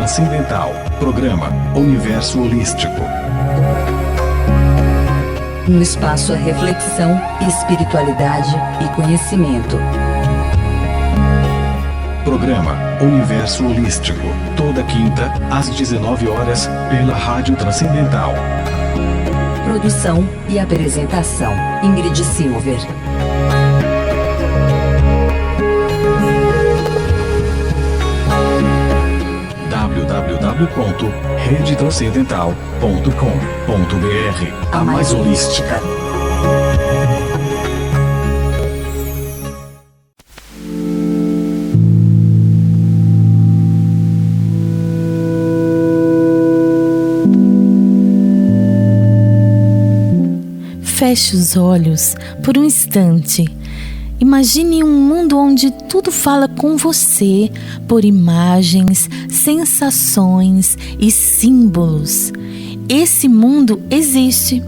Transcendental. Programa Universo Holístico. Um espaço à reflexão, espiritualidade e conhecimento. Programa Universo Holístico. Toda quinta, às 19 horas, pela Rádio Transcendental. Produção e apresentação: Ingrid Silver. www.redetranscendental.com.br. A mais holística. Feche os olhos por um instante. Imagine um mundo onde tudo fala com você por imagens, sensações e símbolos. Esse mundo existe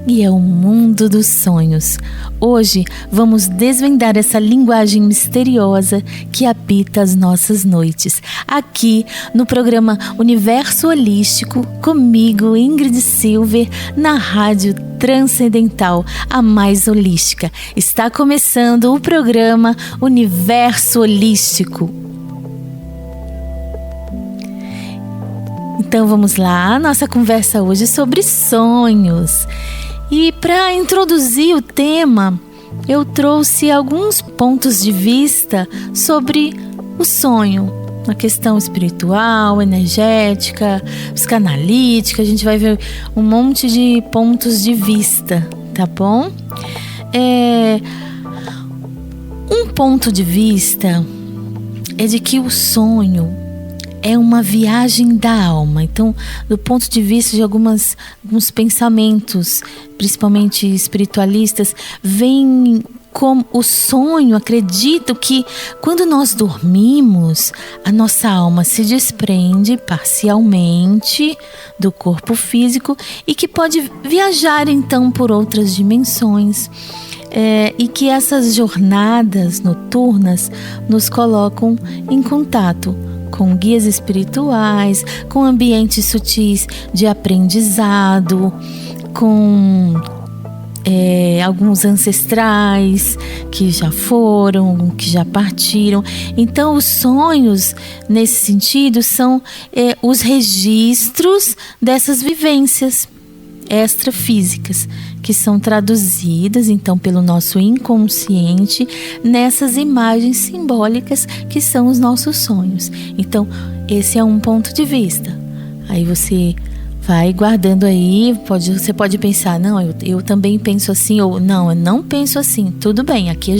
e é o mundo dos sonhos. Hoje vamos desvendar essa linguagem misteriosa que habita as nossas noites. Aqui no programa Universo Holístico, comigo, Ingrid Silver, na Rádio Transcendental, a mais holística. Está começando o programa Universo Holístico. Então vamos lá, nossa conversa hoje é sobre sonhos. E para introduzir o tema, eu trouxe alguns pontos de vista sobre o sonho, a questão espiritual, energética, psicanalítica. A gente vai ver um monte de pontos de vista, tá bom? Um ponto de vista é de que o sonho é uma viagem da alma. Então, do ponto de vista de alguns pensamentos, principalmente espiritualistas, vem como o sonho. Acredito que quando nós dormimos, a nossa alma se desprende parcialmente do corpo físico e que pode viajar então por outras dimensões. E que essas jornadas noturnas nos colocam em contato com guias espirituais, com ambientes sutis de aprendizado, com alguns ancestrais que já foram, que já partiram. Então, os sonhos, nesse sentido, são os registros dessas vivências extrafísicas, que são traduzidas então pelo nosso inconsciente nessas imagens simbólicas que são os nossos sonhos. Então, esse é um ponto de vista. Aí você vai guardando aí, você pode pensar, não, eu também penso assim, ou não, eu não penso assim. Tudo bem, aqui a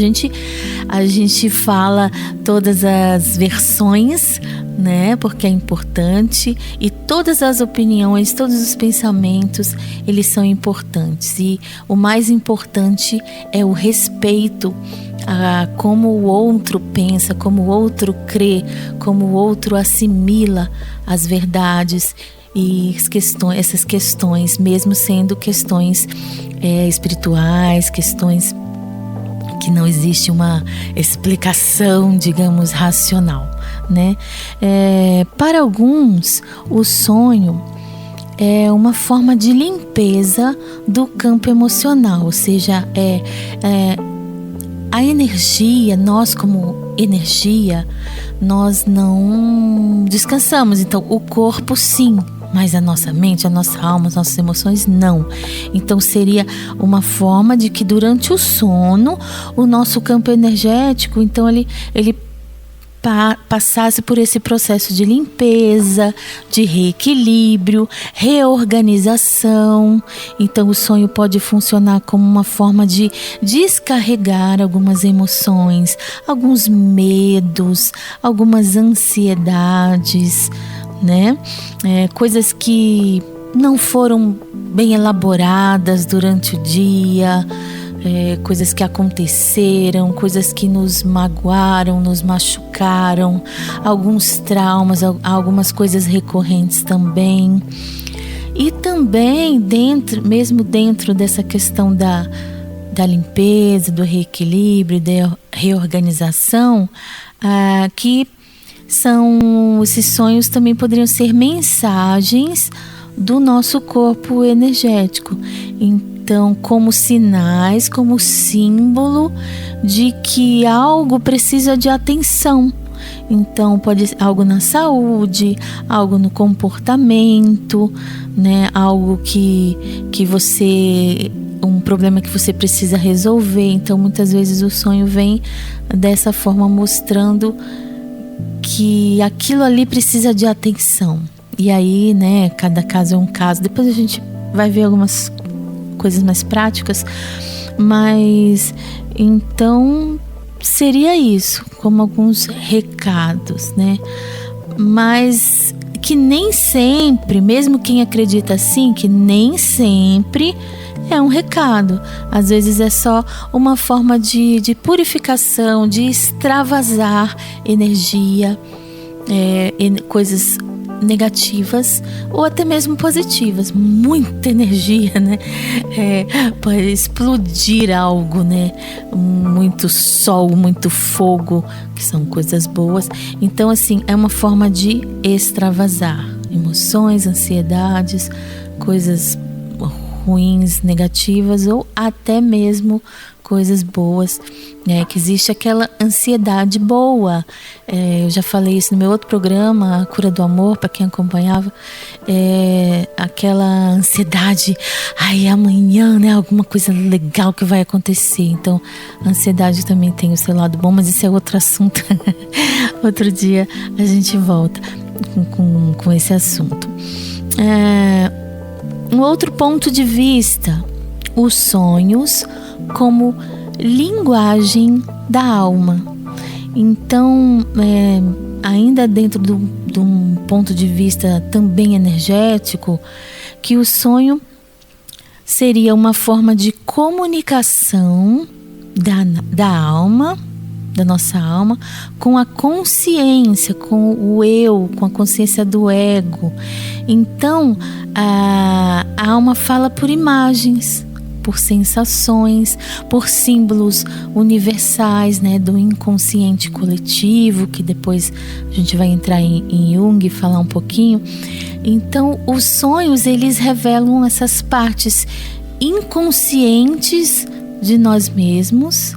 gente fala todas as versões, né? Porque é importante, e todas as opiniões, todos os pensamentos, eles são importantes. E o mais importante é o respeito a como o outro pensa, como o outro crê, como o outro assimila as verdades e essas questões, mesmo sendo questões espirituais, questões que não existe uma explicação, digamos, racional, né? Para alguns, o sonho é uma forma de limpeza do campo emocional, ou seja, a energia, nós como energia, nós não descansamos. Então, o corpo sim, mas a nossa mente, a nossa alma, as nossas emoções não. Então seria uma forma de que durante o sono o nosso campo energético, então ele passasse por esse processo de limpeza, de reequilíbrio, reorganização. Então o sonho pode funcionar como uma forma de descarregar algumas emoções, alguns medos, algumas ansiedades, né? Coisas que não foram bem elaboradas durante o dia, coisas que aconteceram, coisas que nos magoaram, nos machucaram, alguns traumas, algumas coisas recorrentes também. E também mesmo dentro dessa questão da limpeza, do reequilíbrio, da reorganização, que esses sonhos também poderiam ser mensagens do nosso corpo energético. Então, como sinais, como símbolo de que algo precisa de atenção. Então, pode ser algo na saúde, algo no comportamento, né? Algo que você... um problema que você precisa resolver. Então, muitas vezes o sonho vem dessa forma, mostrando que aquilo ali precisa de atenção. E aí, né, cada caso é um caso. Depois a gente vai ver algumas coisas mais práticas. Mas, então, seria isso, como alguns recados, né? Mas que nem sempre, mesmo quem acredita assim, que nem sempre é um recado. Às vezes é só uma forma de purificação, de extravasar energia, coisas negativas ou até mesmo positivas. Muita energia, né? Pode explodir algo, né? Muito sol, muito fogo, que são coisas boas. Então, assim, é uma forma de extravasar emoções, ansiedades, coisas ruins, negativas ou até mesmo coisas boas, né? Que existe aquela ansiedade boa. Eu já falei isso no meu outro programa, A Cura do Amor, para quem acompanhava. Aquela ansiedade, amanhã, né? Alguma coisa legal que vai acontecer. Então, a ansiedade também tem o seu lado bom, mas isso é outro assunto. Outro dia a gente volta com esse assunto. Um outro ponto de vista, os sonhos como linguagem da alma. Então, ainda dentro de um ponto de vista também energético, que o sonho seria uma forma de comunicação da alma, da nossa alma, com a consciência, com o eu, com a consciência do ego. Então, a alma fala por imagens, por sensações, por símbolos universais, né, do inconsciente coletivo, que depois a gente vai entrar em Jung e falar um pouquinho. Então, os sonhos, eles revelam essas partes inconscientes de nós mesmos,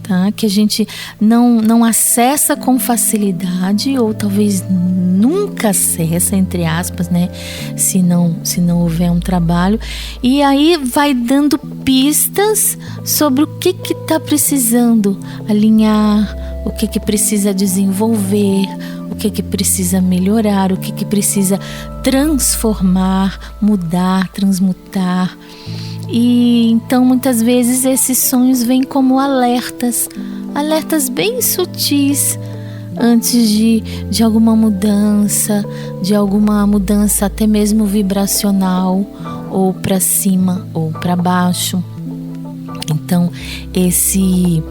tá? Que a gente não acessa com facilidade, ou talvez nunca acessa, entre aspas, né? Se não houver um trabalho. E aí vai dando pistas sobre o que está precisando alinhar, o que precisa desenvolver, o que precisa melhorar, o que precisa transformar, mudar, transmutar. E então muitas vezes esses sonhos vêm como alertas bem sutis antes de alguma mudança até mesmo vibracional, ou para cima ou para baixo. Então esses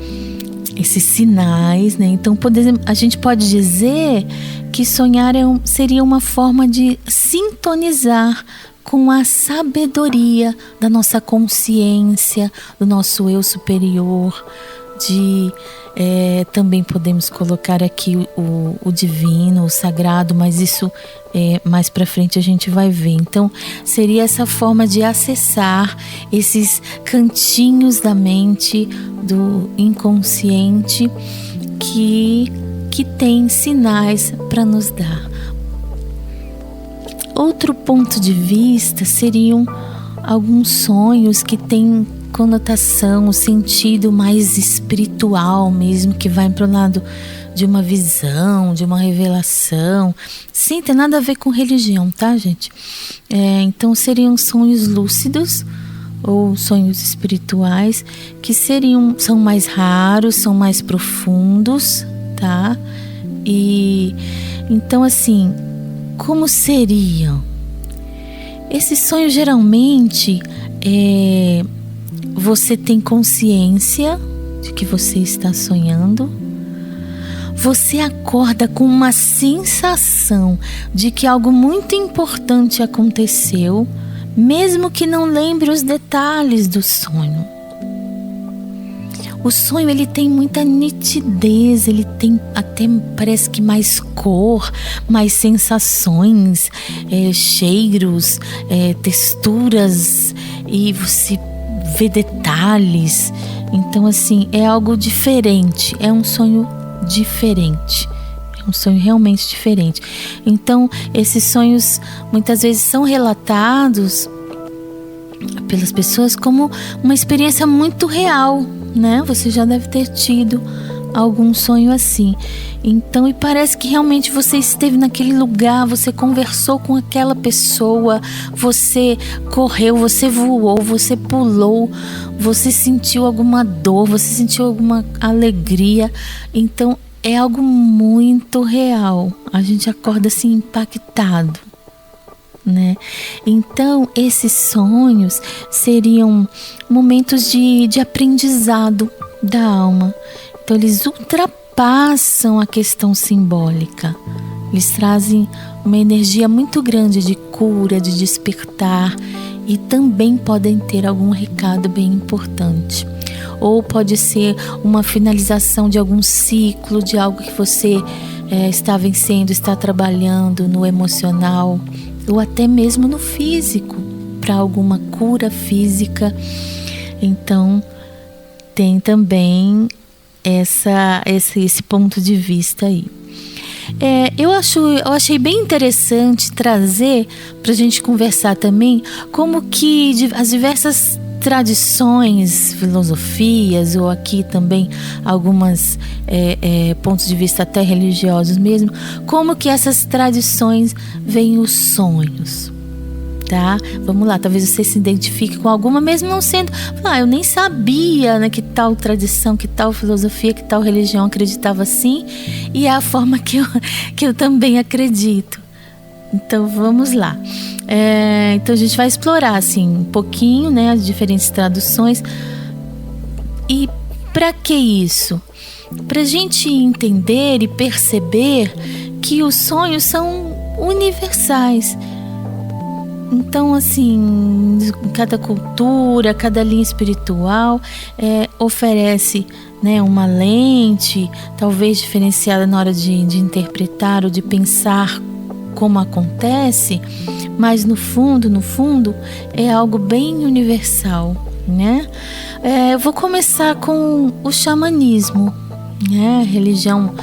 sinais, né? Então a gente pode dizer que sonhar seria uma forma de sintonizar com a sabedoria da nossa consciência, do nosso eu superior, também podemos colocar aqui o divino, o sagrado, mas isso mais para frente a gente vai ver. Então, seria essa forma de acessar esses cantinhos da mente, do inconsciente, que tem sinais para nos dar. Outro ponto de vista seriam alguns sonhos que têm conotação, um sentido mais espiritual mesmo, que vai para o lado de uma visão, de uma revelação. Sim, tem nada a ver com religião, tá, gente? Então seriam sonhos lúcidos ou sonhos espirituais, que são mais raros, são mais profundos, tá? E então, assim, como seriam? Esse sonho geralmente você tem consciência de que você está sonhando. Você acorda com uma sensação de que algo muito importante aconteceu, mesmo que não lembre os detalhes do sonho. O sonho, ele tem muita nitidez, ele tem até, parece que mais cor, mais sensações, cheiros, texturas, e você vê detalhes. Então, assim, é algo diferente, é um sonho diferente. É um sonho realmente diferente. Então, esses sonhos muitas vezes são relatados pelas pessoas como uma experiência muito real, né? Você já deve ter tido algum sonho assim. Então, e parece que realmente você esteve naquele lugar, você conversou com aquela pessoa, você correu, você voou, você pulou, você sentiu alguma dor, você sentiu alguma alegria. Então, é algo muito real. A gente acorda assim impactado, né? Então, esses sonhos seriam momentos de aprendizado da alma. Então, eles ultrapassam a questão simbólica. Eles trazem uma energia muito grande de cura, de despertar, e também podem ter algum recado bem importante. Ou pode ser uma finalização de algum ciclo, de algo que você está vencendo, está trabalhando no emocional, ou até mesmo no físico, para alguma cura física. Então, tem também esse ponto de vista aí. Eu achei bem interessante trazer para a gente conversar também como que as diversas tradições, filosofias, ou aqui também algumas pontos de vista até religiosos mesmo, como que essas tradições veem os sonhos, tá? Vamos lá, talvez você se identifique com alguma, mesmo não sendo, eu nem sabia, né, que tal tradição, que tal filosofia, que tal religião acreditava assim, e é a forma que eu também acredito. Então vamos lá. Então a gente vai explorar assim um pouquinho, né, as diferentes traduções. E para que isso? Para a gente entender e perceber que os sonhos são universais. Então, assim, cada cultura, cada linha espiritual oferece, né, uma lente, talvez diferenciada na hora de interpretar ou de pensar como acontece, mas no fundo é algo bem universal, né? Eu vou começar com o xamanismo, né? Religião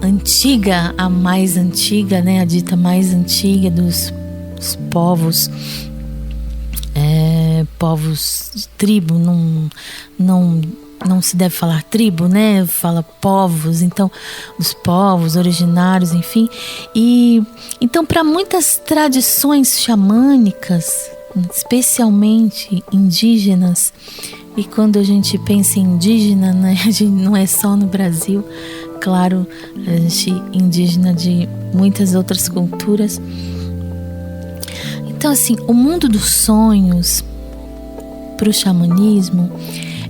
antiga, a mais antiga, né? A dita mais antiga dos povos, povos de tribo, não se deve falar tribo, né? Fala povos, então os povos originários, enfim. E então, para muitas tradições xamânicas, especialmente indígenas, e quando a gente pensa em indígena, né, a gente não é só no Brasil, claro, a gente é indígena de muitas outras culturas. Então, assim, o mundo dos sonhos para o xamanismo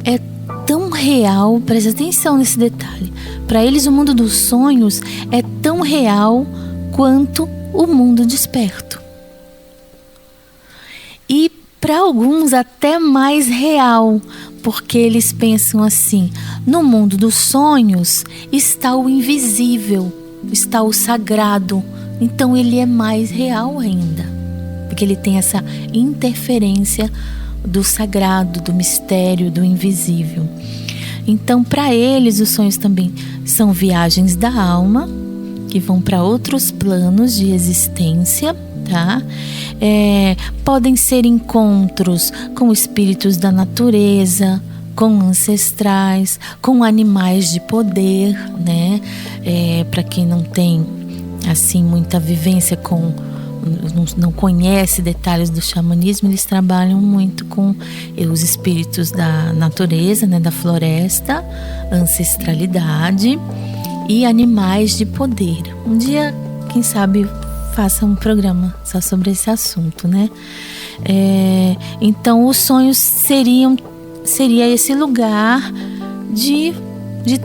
é tão real, presta atenção nesse detalhe. Para eles, o mundo dos sonhos é tão real quanto o mundo desperto. E para alguns até mais real, porque eles pensam assim: no mundo dos sonhos está o invisível, está o sagrado. Então ele é mais real ainda, porque ele tem essa interferência do sagrado, do mistério, do invisível. Então, para eles, os sonhos também são viagens da alma, que vão para outros planos de existência, tá? Podem ser encontros com espíritos da natureza, com ancestrais, com animais de poder, né? Para quem não tem, assim, muita vivência não conhece detalhes do xamanismo, eles trabalham muito com os espíritos da natureza, né, da floresta, ancestralidade e animais de poder. Um dia, quem sabe, faça um programa só sobre esse assunto, né? Então, os sonhos seria esse lugar de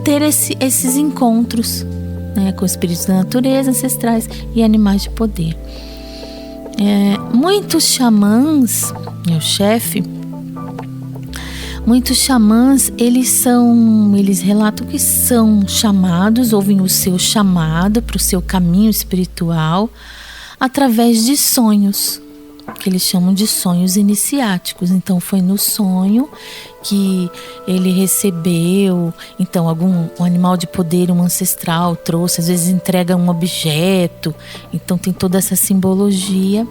ter esses encontros, né, com espíritos da natureza, ancestrais e animais de poder. Muitos xamãs, meu chefe, muitos xamãs, eles relatam que são chamados, ouvem o seu chamado para o seu caminho espiritual através de sonhos, que eles chamam de sonhos iniciáticos. Então foi no sonho que ele recebeu, então um animal de poder, um ancestral trouxe, às vezes entrega um objeto, então tem toda essa simbologia,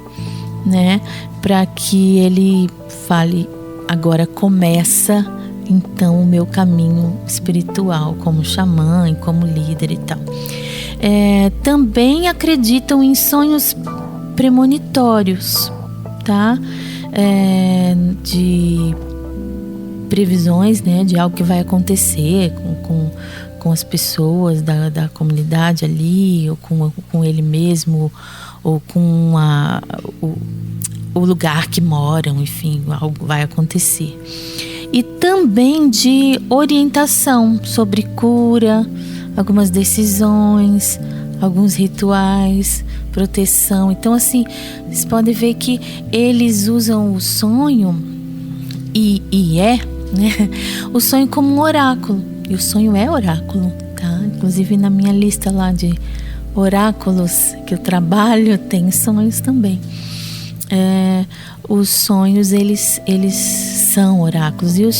né, para que ele fale: agora começa então o meu caminho espiritual como xamã e como líder e tal. Também acreditam em sonhos premonitórios, tá? De previsões, né, de algo que vai acontecer com as pessoas da comunidade ali, ou com ele mesmo, ou com o lugar que moram, enfim, algo vai acontecer. E também de orientação sobre cura, algumas decisões, alguns rituais, proteção. Então, assim, vocês podem ver que eles usam o sonho né, o sonho como um oráculo. E o sonho é oráculo, tá? Inclusive na minha lista lá de oráculos que eu trabalho, tem sonhos também. Os sonhos, eles são oráculos. E os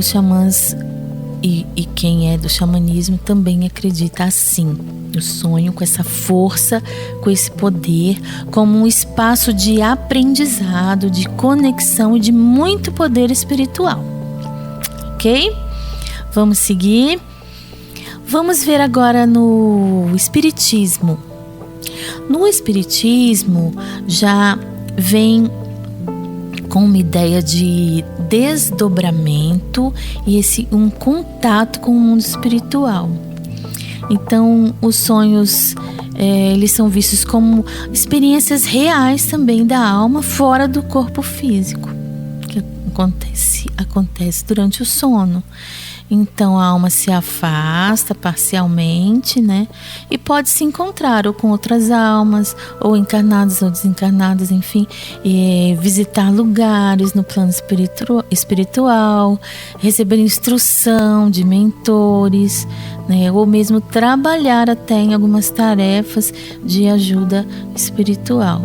xamãs e quem é do xamanismo também acredita assim. O sonho com essa força, com esse poder, como um espaço de aprendizado, de conexão e de muito poder espiritual. Ok? Vamos seguir. Vamos ver agora no Espiritismo. No Espiritismo já vem com uma ideia de desdobramento e um contato com o mundo espiritual. Então, os sonhos, eles são vistos como experiências reais também da alma fora do corpo físico, que acontece durante o sono. Então, a alma se afasta parcialmente, né? E pode se encontrar ou com outras almas, ou encarnadas ou desencarnadas, enfim, e visitar lugares no plano espiritual, receber instrução de mentores, né? Ou mesmo trabalhar até em algumas tarefas de ajuda espiritual.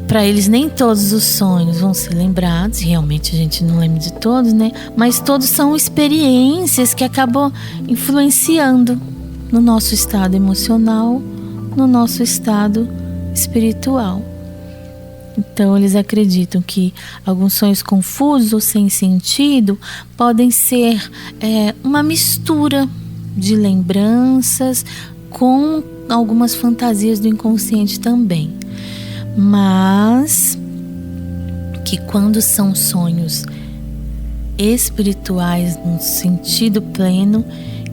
Para eles nem todos os sonhos vão ser lembrados, realmente a gente não lembra de todos, né? Mas todos são experiências que acabam influenciando no nosso estado emocional, no nosso estado espiritual. Então eles acreditam que alguns sonhos confusos ou sem sentido podem ser uma mistura de lembranças com algumas fantasias do inconsciente também. Mas que quando são sonhos espirituais no sentido pleno,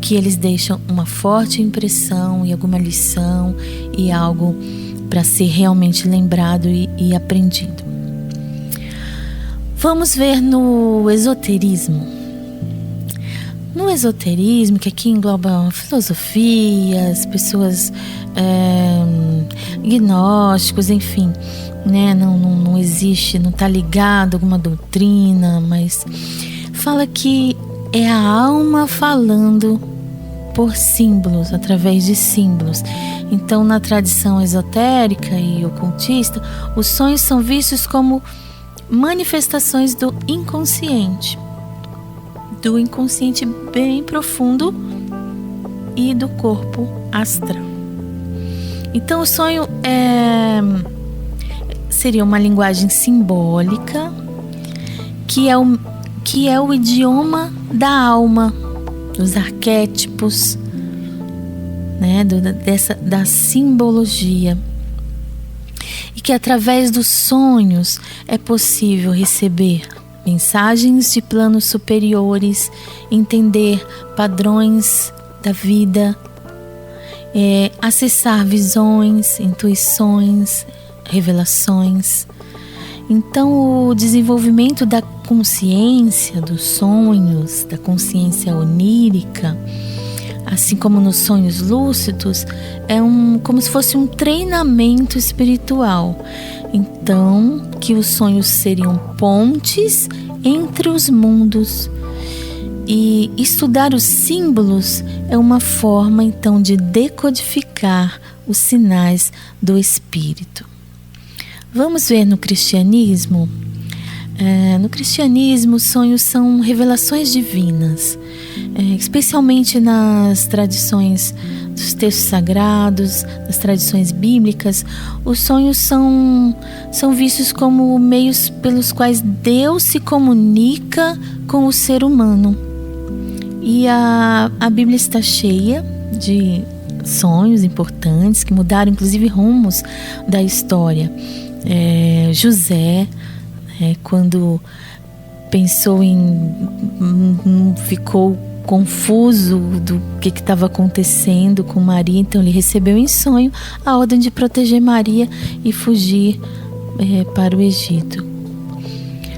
que eles deixam uma forte impressão e alguma lição e algo para ser realmente lembrado e aprendido. Vamos ver no esoterismo. No esoterismo, que aqui engloba filosofias, pessoas gnósticos, enfim, né? Não existe, não está ligado a alguma doutrina, mas fala que é a alma falando por símbolos, através de símbolos. Então, na tradição esotérica e ocultista, os sonhos são vistos como manifestações do inconsciente bem profundo e do corpo astral. Então, o sonho seria uma linguagem simbólica que é o idioma da alma, dos arquétipos, né, da simbologia, e que através dos sonhos é possível receber mensagens de planos superiores, entender padrões da vida, acessar visões, intuições, revelações. Então, o desenvolvimento da consciência dos sonhos, da consciência onírica, assim como nos sonhos lúcidos, como se fosse um treinamento espiritual. Então, que os sonhos seriam pontes entre os mundos. E estudar os símbolos é uma forma, então, de decodificar os sinais do espírito. Vamos ver no cristianismo? No cristianismo, os sonhos são revelações divinas, especialmente nas tradições dos textos sagrados, nas tradições bíblicas. Os sonhos são vistos como meios pelos quais Deus se comunica com o ser humano. E a Bíblia está cheia de sonhos importantes que mudaram inclusive rumos da história. José, quando pensou ficou confuso do que estava acontecendo com Maria, então ele recebeu em sonho a ordem de proteger Maria e fugir para o Egito.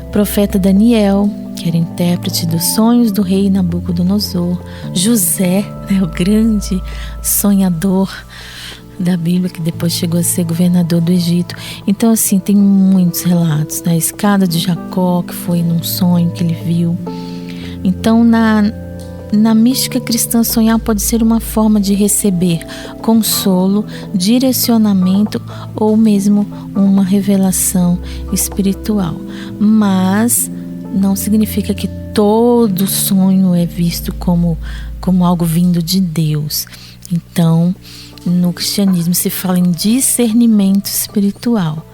O profeta Daniel, que era intérprete dos sonhos do rei Nabucodonosor. José, o grande sonhador da Bíblia, que depois chegou a ser governador do Egito. Então, assim, tem muitos relatos da escada de Jacó, que foi num sonho que ele viu. Então, na mística cristã, sonhar pode ser uma forma de receber consolo, direcionamento ou mesmo uma revelação espiritual. Mas não significa que todo sonho é visto como algo vindo de Deus. Então, no cristianismo se fala em discernimento espiritual.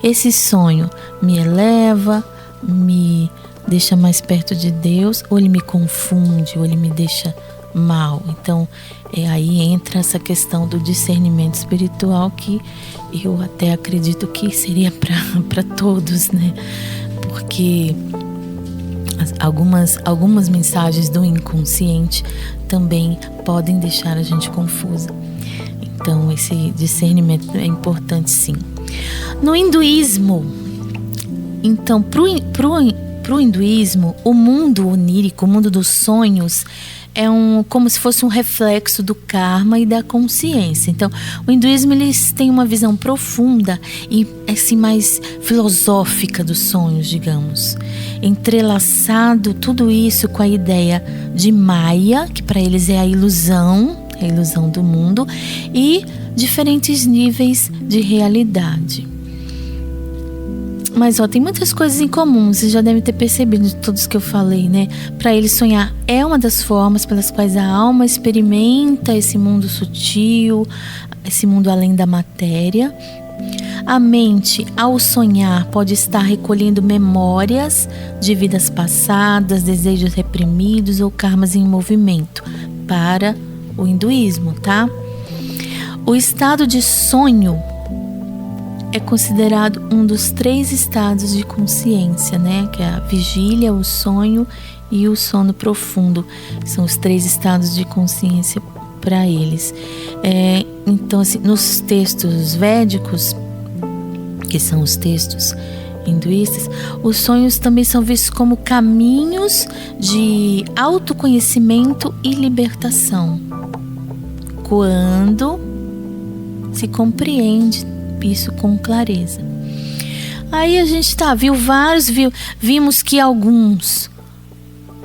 Esse sonho me eleva, me deixa mais perto de Deus, ou ele me confunde, ou ele me deixa mal. Então, aí entra essa questão do discernimento espiritual, que eu até acredito que seria para todos, né? Porque algumas mensagens do inconsciente também podem deixar a gente confusa. Então, esse discernimento é importante, sim. No hinduísmo, então, pro hinduísmo, o mundo onírico, o mundo dos sonhos, como se fosse um reflexo do karma e da consciência. Então, o hinduísmo, eles têm uma visão profunda e assim mais filosófica dos sonhos, digamos. Entrelaçado tudo isso com a ideia de Maya, que para eles é a ilusão do mundo, e diferentes níveis de realidade. Mas tem muitas coisas em comum, vocês já devem ter percebido de todos que eu falei, né? Para eles, sonhar é uma das formas pelas quais a alma experimenta esse mundo sutil, esse mundo além da matéria. A mente, ao sonhar, pode estar recolhendo memórias de vidas passadas, desejos reprimidos ou karmas em movimento, para o hinduísmo, tá? O estado de sonho é considerado um dos 3 estados de consciência, né? Que é a vigília, o sonho e o sono profundo. São os 3 estados de consciência para eles. Então, assim, nos textos védicos, que são os textos hinduístas, os sonhos também são vistos como caminhos de autoconhecimento e libertação, quando se compreende isso com clareza. Aí a gente vimos que alguns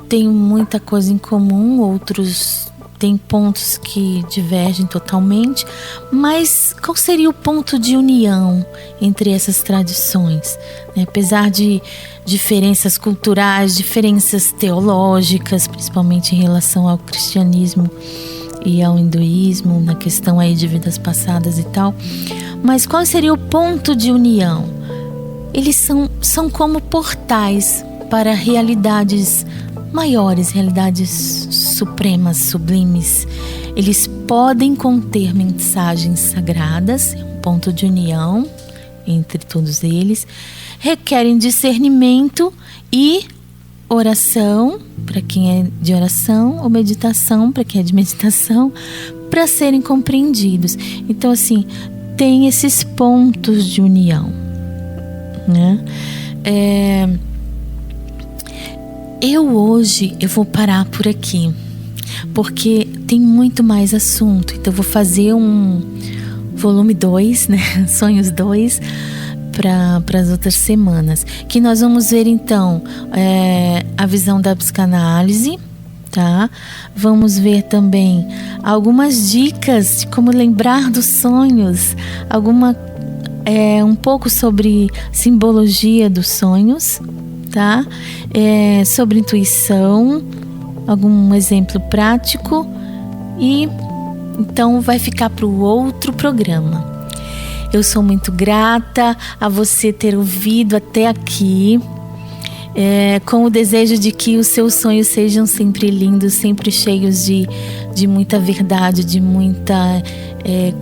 têm muita coisa em comum, outros têm pontos que divergem totalmente, mas qual seria o ponto de união entre essas tradições? Apesar de diferenças culturais, diferenças teológicas, principalmente em relação ao cristianismo e ao hinduísmo, na questão aí de vidas passadas e tal, mas qual seria o ponto de união? Eles são como portais para realidades maiores, realidades supremas, sublimes. Eles podem conter mensagens sagradas, um ponto de união entre todos eles. Requerem discernimento e oração, para quem é de oração, ou meditação, para quem é de meditação, para serem compreendidos. Então, assim, tem esses pontos de união, né? Hoje eu vou parar por aqui. porque tem muito mais assunto. Então eu vou fazer um volume 2, né? Sonhos 2 para as outras semanas, que nós vamos ver então a visão da psicanálise, tá? Vamos ver também algumas dicas de como lembrar dos sonhos, um pouco sobre simbologia dos sonhos, tá? Sobre intuição, algum exemplo prático, e então vai ficar para o outro programa. Eu sou muito grata a você ter ouvido até aqui, com o desejo de que os seus sonhos sejam sempre lindos, sempre cheios de muita verdade, de muita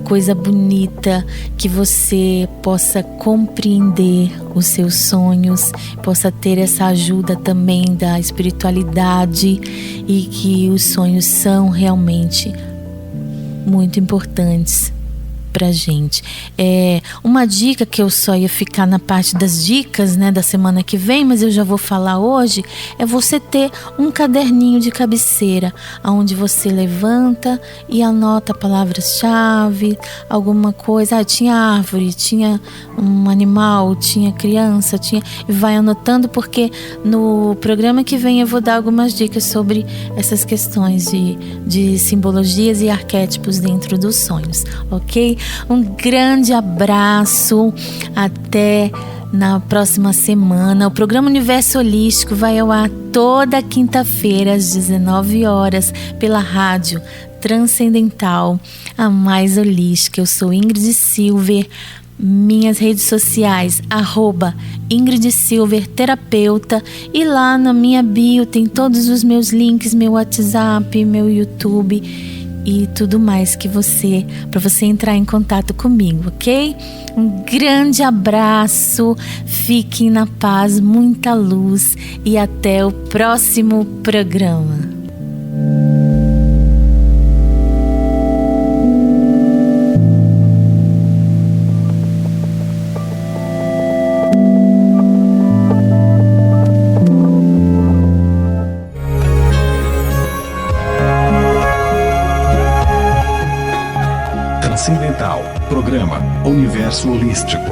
coisa bonita, que você possa compreender os seus sonhos, possa ter essa ajuda também da espiritualidade, e que os sonhos são realmente muito importantes pra gente. Uma dica que eu só ia ficar na parte das dicas, né, da semana que vem, mas eu já vou falar hoje, é você ter um caderninho de cabeceira, onde você levanta e anota palavras-chave, alguma coisa. Tinha árvore, tinha um animal, tinha criança, e vai anotando, porque no programa que vem eu vou dar algumas dicas sobre essas questões de simbologias e arquétipos dentro dos sonhos, ok? Um grande abraço, até na próxima semana. O programa Universo Holístico vai ao ar toda quinta-feira às 19 horas pela rádio Transcendental, a mais holística. Eu sou Ingrid Silver. Minhas redes sociais, @Ingrid Silver Terapeuta, e lá na minha bio tem todos os meus links, meu WhatsApp, meu YouTube e tudo mais para você entrar em contato comigo, ok? Um grande abraço, fiquem na paz, muita luz, e até o próximo programa. Transcendental, programa Universo Holístico.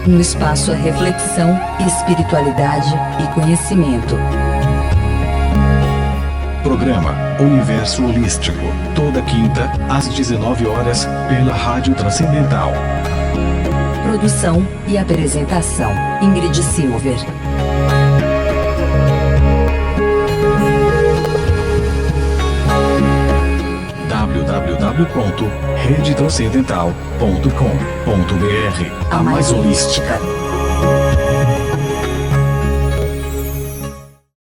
Um espaço a reflexão, espiritualidade e conhecimento. Programa Universo Holístico, toda quinta, às 19 horas, pela Rádio Transcendental. Produção e apresentação, Ingrid Silver. www.redetranscendental.com.br. A mais holística.